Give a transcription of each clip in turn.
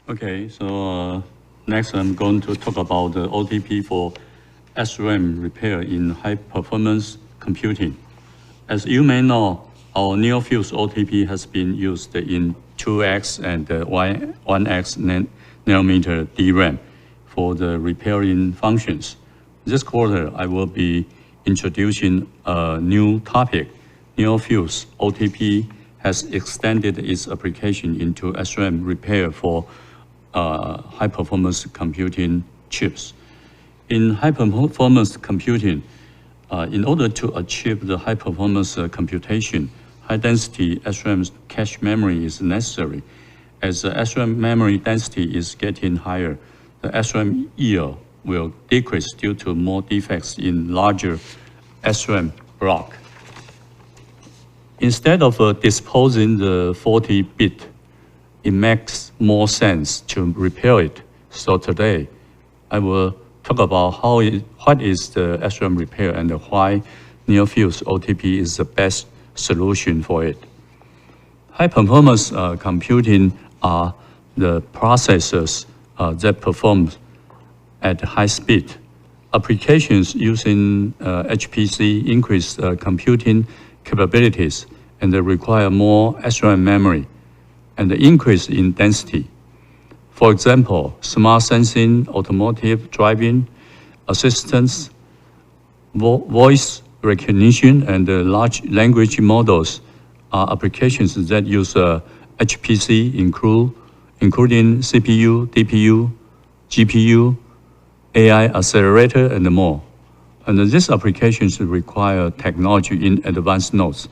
Okay, so next I'm going to talk about the OTP for SRAM repair in high-performance computing. As you may know, our near-fuse OTP has been used in 2x and 1x nanometer DRAM for the repairing functions. This quarter, I will be introducing a new topic. Near-fuse OTP has extended its application into SRAM repair for high-performance computing chips. In high-performance computing, in order to achieve the high-performance computation, high-density SRAM cache memory is necessary. As the SRAM memory density is getting higher, the SRAM yield will decrease due to more defects in larger SRAM block. Instead of disposing the 40-bit, it makes more sense to repair it. So today, I will talk about what is the SRAM repair and why near-fuse OTP is the best solution for it. High-performance computing are the processors that perform at high speed. Applications using HPC increase computing capabilities and they require more SRAM memory and the increase in density. For example, smart sensing, automotive driving, assistance, voice recognition, and large language models are applications that use HPC, including CPU, DPU, GPU, AI accelerator, and more. And these applications require technology in advanced nodes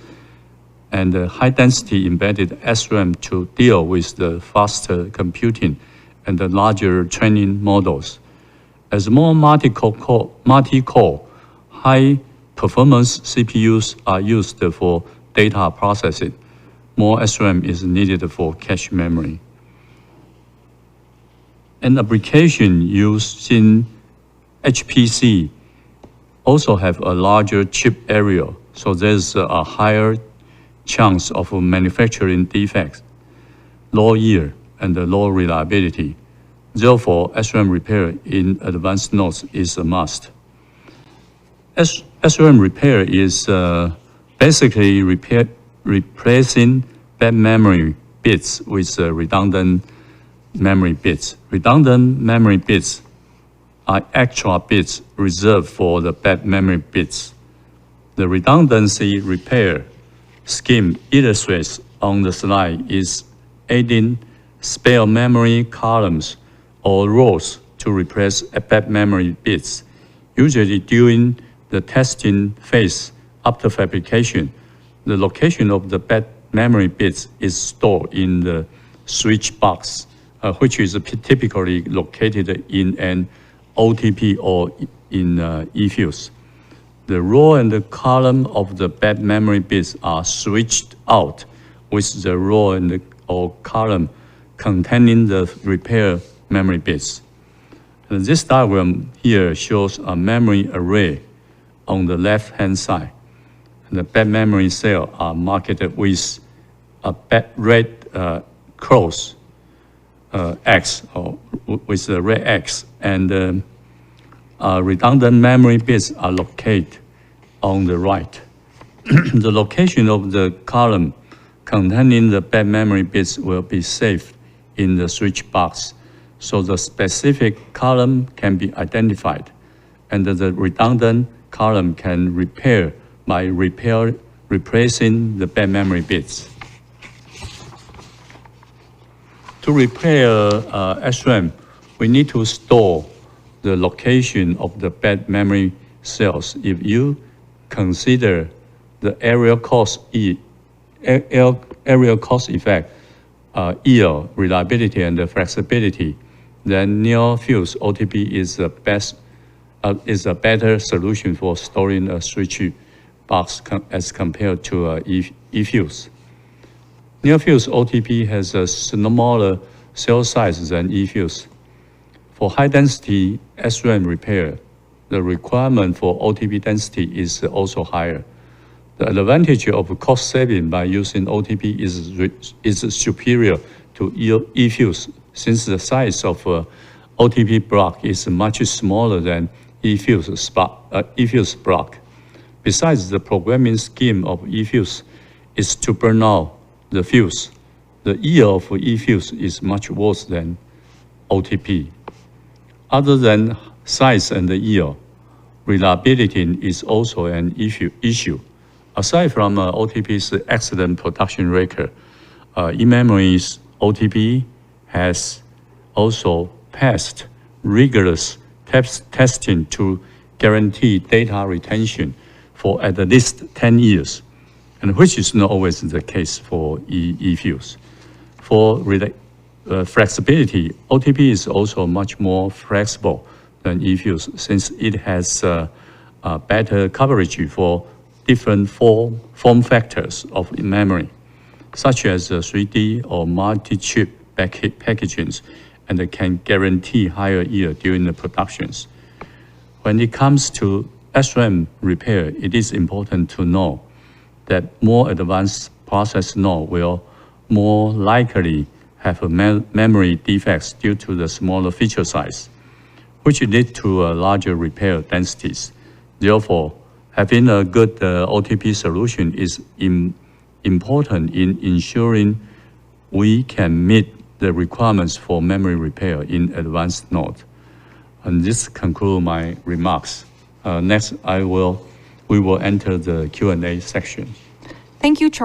and high-density embedded SRAM to deal with the faster computing and the larger training models. As more multi-core, high-performance CPUs are used for data processing, more SRAM is needed for cache memory. An application using HPC also have a larger chip area, so there's a higher chance of manufacturing defects, low yield, and low reliability. Therefore, SRAM repair in advanced nodes is a must. SRAM repair is basically replacing bad memory bits with redundant memory bits. Redundant memory bits are extra bits reserved for the bad memory bits. The redundancy repair scheme illustrates on the slide is adding spare memory columns or rows to replace bad memory bits. Usually during the testing phase after fabrication, the location of the bad memory bits is stored in the switch box, which is typically located in an OTP or in eFuse. The row and the column of the bad memory bits are switched out with the row and or column containing the repair memory bits. And this diagram here shows a memory array on the left-hand side. And the bad memory cells are marked with a red cross X or with the red X, and redundant memory bits are located on the right. The location of the column containing the bad memory bits will be saved in the switch box, so the specific column can be identified, and the redundant column can repair by replacing the bad memory bits. To repair SRAM, we need to store the location of the bad memory cells. If you consider the area cost effect, yield, reliability, and the flexibility, then near-fuse OTP is a better solution for storing a switch box as compared to eFuse. Near-fuse OTP has a smaller cell size than eFuse. For high-density SRAM repair, the requirement for OTP density is also higher. The advantage of cost saving by using OTP is superior to eFuse since the size of OTP block is much smaller than eFuse block. Besides, the programming scheme of eFuse is to burn out the fuse. The yield of eFuse is much worse than OTP. Other than size and the yield, reliability is also an issue. Aside from OTP's excellent production record, eMemory's OTP has also passed rigorous testing to guarantee data retention for at least 10 years, and which is not always the case for eFuse. For flexibility, OTP is also much more flexible than eFuse since it has better coverage for different form factors of memory, such as 3D or multi-chip packagings, and can guarantee higher yield during the productions. When it comes to SRAM repair, it is important to know that more advanced process node will more likely have memory defects due to the smaller feature size, which lead to larger repair densities. Therefore, having a good OTP solution is important in ensuring we can meet the requirements for memory repair in advanced node. And this concludes my remarks. Next, we will enter the Q&A section. Thank you, Charles.